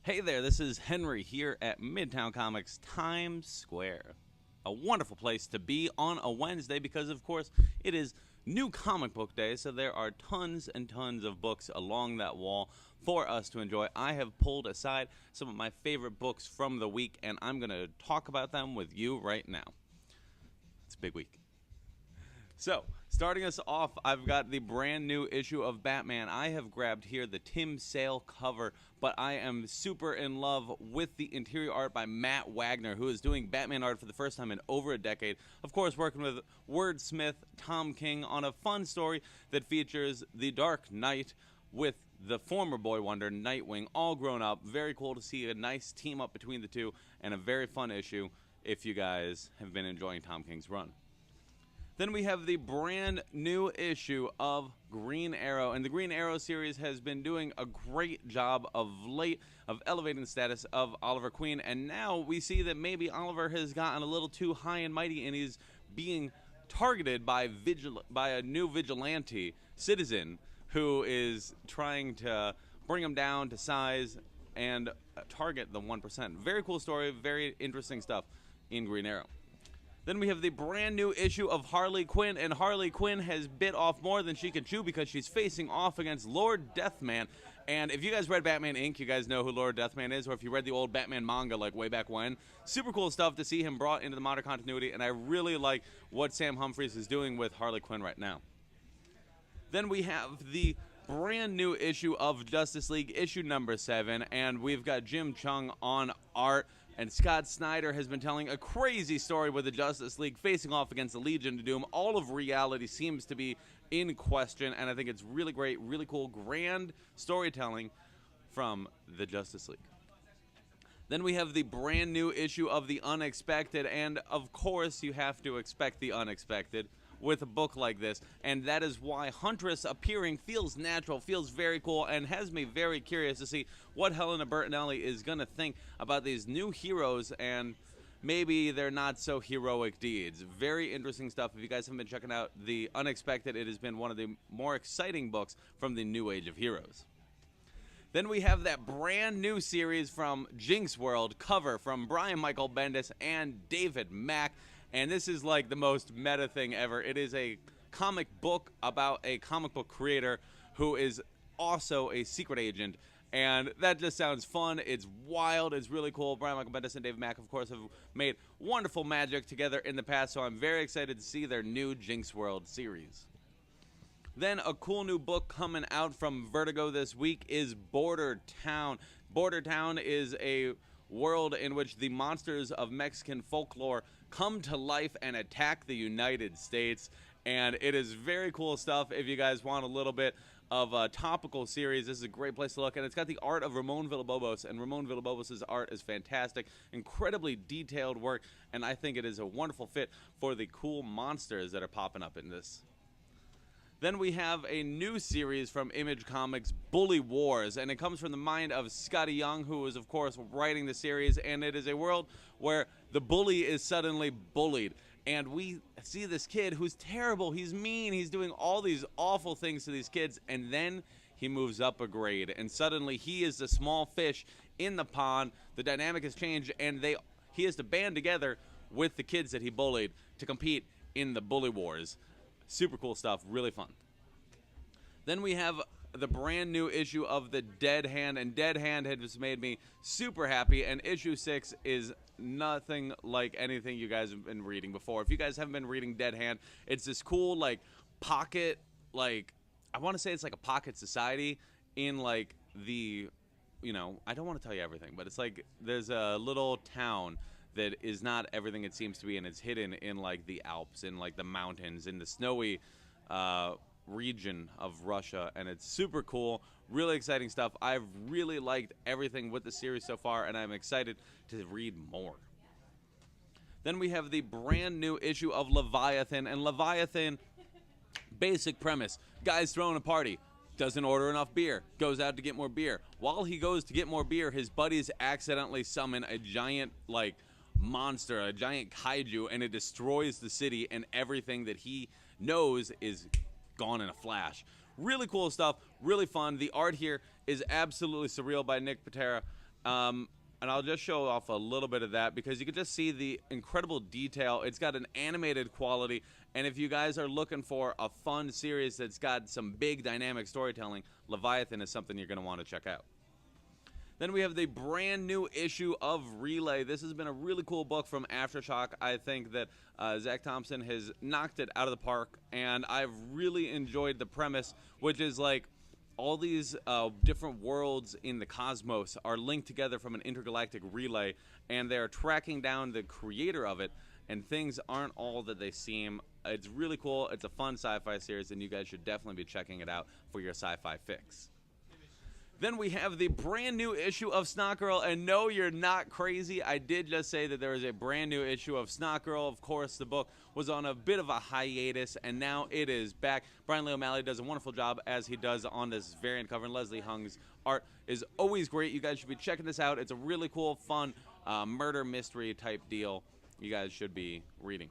Hey there, this is Henry here at Midtown Comics Times Square. A wonderful place to be on a Wednesday because, of course, it is New Comic Book Day, so there are tons and tons of books along that wall for us to enjoy. I have pulled aside some of my favorite books from the week, and I'm going to talk about them with you right now. It's a big week. So, starting us off, I've got the brand new issue of Batman. I have grabbed here the Tim Sale cover, but I am super in love with the interior art by Matt Wagner, who is doing Batman art for the first time in over a decade. Of course, working with wordsmith Tom King on a fun story that features the Dark Knight with the former Boy Wonder, Nightwing, all grown up. Very cool to see a nice team up between the two, and a very fun issue if you guys have been enjoying Tom King's run. Then we have the brand new issue of Green Arrow, and the Green Arrow series has been doing a great job of late of elevating the status of Oliver Queen, and now we see that maybe Oliver has gotten a little too high and mighty, and he's being targeted by a new vigilante citizen who is trying to bring him down to size and target the 1%. Very cool story, very interesting stuff in Green Arrow. Then we have the brand new issue of Harley Quinn, and Harley Quinn has bit off more than she can chew because she's facing off against Lord Deathman. And if you guys read Batman Inc., you guys know who Lord Deathman is, or if you read the old Batman manga like way back when. Super cool stuff to see him brought into the modern continuity, and I really like what Sam Humphries is doing with Harley Quinn right now. Then we have the brand new issue of Justice League, issue number 7, and we've got Jim Chung on art. And Scott Snyder has been telling a crazy story with the Justice League facing off against the Legion of Doom. All of reality seems to be in question, and I think it's really great, really cool, grand storytelling from the Justice League. Then we have the brand new issue of The Unexpected, and of course you have to expect the unexpected with a book like this, and that is why Huntress appearing feels natural, feels very cool, and has me very curious to see what Helena Bertinelli is going to think about these new heroes and maybe they're not so heroic deeds. Very interesting stuff. If you guys haven't been checking out The Unexpected, it has been one of the more exciting books from the new age of heroes. Then we have that brand new series from Jinx World, cover from Brian Michael Bendis and David Mack. And this is like the most meta thing ever. It is a comic book about a comic book creator who is also a secret agent. And that just sounds fun. It's wild. It's really cool. Brian Michael Bendis and Dave Mack, of course, have made wonderful magic together in the past. So I'm very excited to see their new Jinx World series. Then a cool new book coming out from Vertigo this week is Border Town. Border Town is a world in which the monsters of Mexican folklore come to life and attack the United States, and it is very cool stuff. If you guys want a little bit of a topical series, this is a great place to look, and it's got the art of Ramon Villalobos, and Ramon Villalobos' art is fantastic, incredibly detailed work, and I think it is a wonderful fit for the cool monsters that are popping up in this. Then we have a new series from Image Comics, Bully Wars, and it comes from the mind of Scotty Young, who is, of course, writing the series, and it is a world where the bully is suddenly bullied, and we see this kid who's terrible, he's mean, he's doing all these awful things to these kids, and then he moves up a grade, and suddenly he is the small fish in the pond. The dynamic has changed, and he has to band together with the kids that he bullied to compete in the Bully Wars. Super cool stuff, really fun. Then we have the brand new issue of The Dead Hand, and Dead Hand has made me super happy, and issue 6 is nothing like anything you guys have been reading before. If you guys haven't been reading Dead Hand, it's this cool, like, pocket, like, I want to say it's like a pocket society in, like, the, you know, I don't want to tell you everything, but it's like there's a little town that is not everything it seems to be, and it's hidden in, like, the Alps, in, like, the mountains, in the snowy region of Russia, and it's super cool, really exciting stuff. I've really liked everything with the series so far, and I'm excited to read more. Then we have the brand new issue of Leviathan, and Leviathan, basic premise, guy's throwing a party, doesn't order enough beer, goes out to get more beer. While he goes to get more beer, his buddies accidentally summon a giant, like, monster, a giant kaiju, and it destroys the city, and everything that he knows is gone in a flash. Really cool stuff, really fun. The art here is absolutely surreal by Nick Patera, And I'll just show off a little bit of that because you can just see the incredible detail. It's got an animated quality, and if you guys are looking for a fun series that's got some big dynamic storytelling, Leviathan is something you're going to want to check out. Then we have the brand new issue of Relay. This has been a really cool book from Aftershock. I think that Zach Thompson has knocked it out of the park, and I've really enjoyed the premise, which is like all these different worlds in the cosmos are linked together from an intergalactic relay, and they're tracking down the creator of it, and things aren't all that they seem. It's really cool. It's a fun sci-fi series, and you guys should definitely be checking it out for your sci-fi fix. Then we have the brand new issue of Snot Girl, and no, you're not crazy. I did just say that there is a brand new issue of Snot Girl. Of course, the book was on a bit of a hiatus, and now it is back. Brian Lee O'Malley does a wonderful job, as he does on this variant cover, and Leslie Hung's art is always great. You guys should be checking this out. It's a really cool, fun murder mystery type deal you guys should be reading.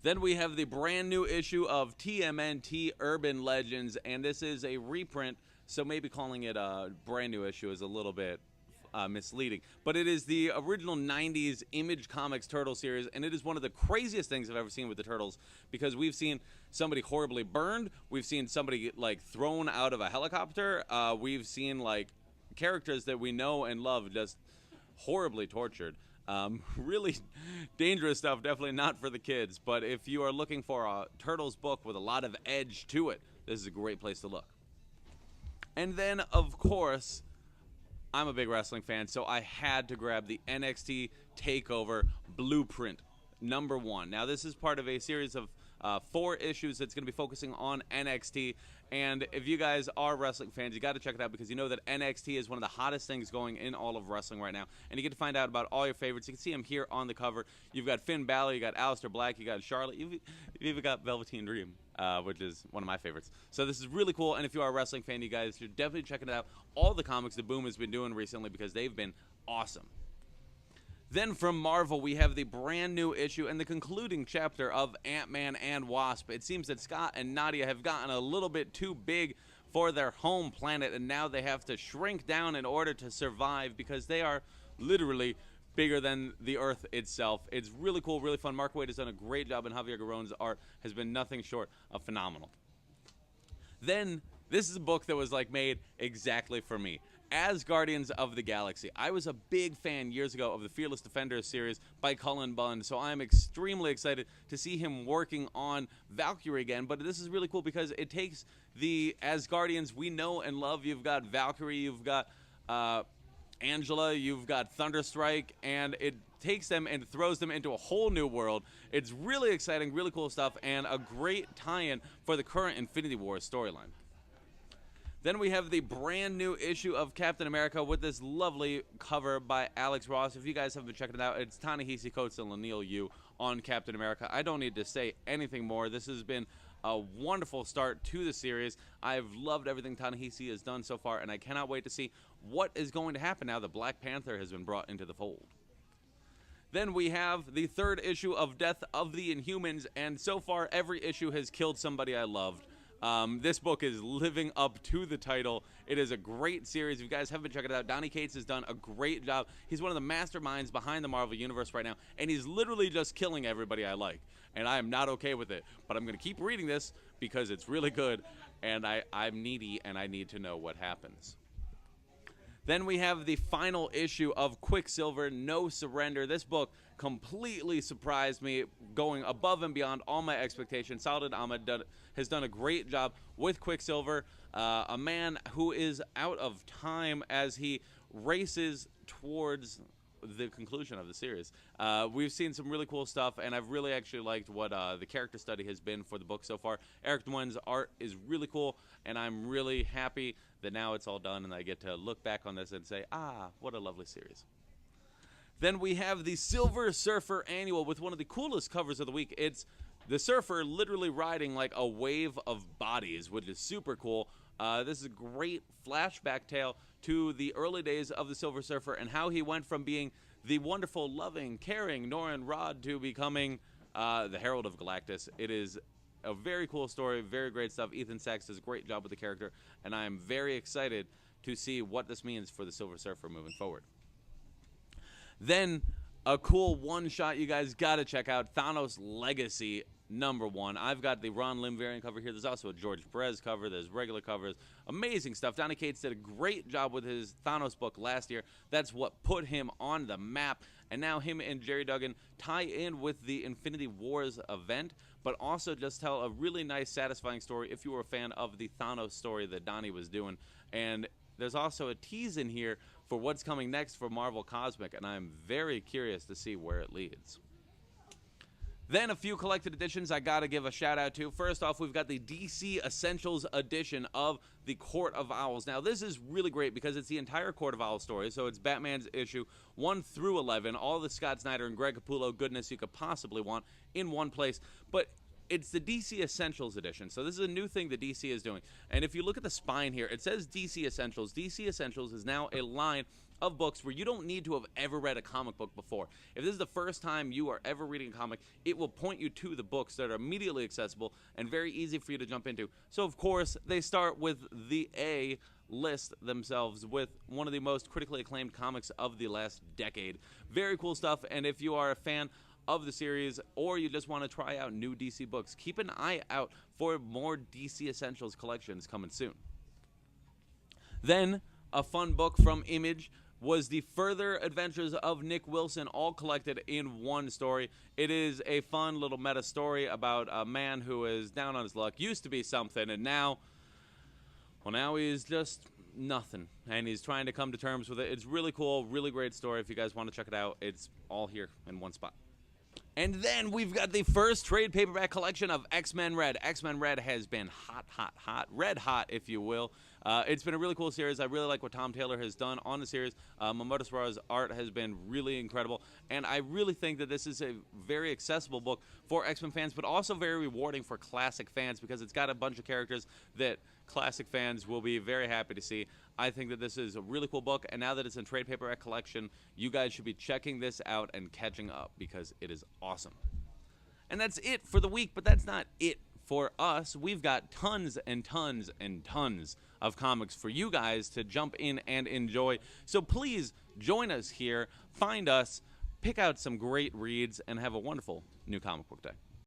Then we have the brand new issue of TMNT Urban Legends, and this is a reprint, so maybe calling it a brand new issue is a little bit misleading. But it is the original 90s Image Comics Turtle series, and it is one of the craziest things I've ever seen with the Turtles, because we've seen somebody horribly burned, we've seen somebody like thrown out of a helicopter, we've seen like characters that we know and love just horribly tortured. Really dangerous stuff, definitely not for the kids, but if you are looking for a Turtles book with a lot of edge to it, this is a great place to look. And then, of course, I'm a big wrestling fan, so I had to grab the NXT TakeOver Blueprint #1. Now, this is part of a series of 4 issues that's going to be focusing on NXT. And if you guys are wrestling fans, you got to check it out, because you know that NXT is one of the hottest things going in all of wrestling right now. And you get to find out about all your favorites. You can see them here on the cover. You've got Finn Balor, you got Aleister Black, you got Charlotte, you've even got Velveteen Dream, which is one of my favorites. So this is really cool, and if you are a wrestling fan, you guys should definitely check it out. All the comics that Boom has been doing recently, because they've been awesome. Then from Marvel, we have the brand new issue and the concluding chapter of Ant-Man and Wasp. It seems that Scott and Nadia have gotten a little bit too big for their home planet, and now they have to shrink down in order to survive, because they are literally bigger than the Earth itself. It's really cool, really fun. Mark Waid has done a great job, and Javier Garron's art has been nothing short of phenomenal. Then, this is a book that was like made exactly for me. Asgardians of the Galaxy. I was a big fan years ago of the Fearless Defenders series by Cullen Bunn, so I'm extremely excited to see him working on Valkyrie again. But this is really cool because it takes the Asgardians we know and love. You've got Valkyrie, you've got Angela, you've got Thunderstrike, and it takes them and throws them into a whole new world. It's really exciting, really cool stuff, and a great tie-in for the current Infinity War storyline. Then we have the brand new issue of Captain America with this lovely cover by Alex Ross. If you guys haven't been checking it out, it's Ta-Nehisi Coates and Laniil Yu on Captain America. I don't need to say anything more. This has been a wonderful start to the series. I've loved everything Ta-Nehisi has done so far, and I cannot wait to see what is going to happen now that Black Panther has been brought into the fold. Then we have the 3rd issue of Death of the Inhumans, and so far every issue has killed somebody I loved. This book is living up to the title. It is a great series. If you guys haven't been checking it out, Donny Cates has done a great job. He's one of the masterminds behind the Marvel Universe right now, and he's literally just killing everybody I like. And I am not okay with it. But I'm going to keep reading this because it's really good, and I'm needy, and I need to know what happens. Then we have the final issue of Quicksilver, No Surrender. This book completely surprised me, going above and beyond all my expectations. Saladin Ahmed has done a great job with Quicksilver, a man who is out of time as he races towards the conclusion of the series. We've seen some really cool stuff, and I've really actually liked what the character study has been for the book so far. Eric Nguyen's art is really cool, and I'm really happy that now it's all done and I get to look back on this and say, what a lovely series. Then we have the Silver Surfer Annual with one of the coolest covers of the week. It's the surfer literally riding like a wave of bodies, which is super cool. This is a great flashback tale to the early days of the Silver Surfer and how he went from being the wonderful, loving, caring Norrin Rod to becoming the Herald of Galactus. It is a very cool story, very great stuff. Ethan Sachs does a great job with the character, and I am very excited to see what this means for the Silver Surfer moving forward. Then a cool one-shot you guys got to check out, Thanos Legacy #1. I've got the Ron Lim variant cover here. There's also a George Perez cover. There's regular covers. Amazing stuff. Donny Cates did a great job with his Thanos book last year. That's what put him on the map. And now him and Jerry Duggan tie in with the Infinity Wars event, but also just tell a really nice, satisfying story if you were a fan of the Thanos story that Donny was doing. And there's also a tease in here for what's coming next for Marvel Cosmic, and I'm very curious to see where it leads. Then a few collected editions I got to give a shout out to. First off, we've got the DC Essentials edition of the Court of Owls. Now, this is really great because it's the entire Court of Owls story. So it's Batman's issue 1 through 11, all the Scott Snyder and Greg Capullo goodness you could possibly want in one place. But it's the DC Essentials edition. So this is a new thing that DC is doing. And if you look at the spine here, it says DC Essentials. DC Essentials is now a line of books where you don't need to have ever read a comic book before. If this is the first time you are ever reading a comic, it will point you to the books that are immediately accessible and very easy for you to jump into. So, of course, they start with the A list themselves with one of the most critically acclaimed comics of the last decade. Very cool stuff, and if you are a fan of the series or you just want to try out new DC books, keep an eye out for more DC Essentials collections coming soon. Then, a fun book from Image was the Further Adventures of Nick Wilson, all collected in one story. It is a fun little meta story about a man who is down on his luck, used to be something, and now he's just nothing, and he's trying to come to terms with it. It's really cool, really great story. If you guys want to check it out, it's all here in one spot. And then we've got the first trade paperback collection of X-Men Red. X-Men Red has been hot, red hot, if you will. It's been a really cool series. I really like what Tom Taylor has done on the series. Mamoto Sara's art has been really incredible, and I really think that this is a very accessible book for X-Men fans, but also very rewarding for classic fans because it's got a bunch of characters that classic fans will be very happy to see. I think that this is a really cool book, and now that it's in trade paperback collection, you guys should be checking this out and catching up because it is awesome. And that's it for the week, but that's not it for us. We've got tons and tons and tons of comics for you guys to jump in and enjoy. So please join us here, find us, pick out some great reads, and have a wonderful new comic book day.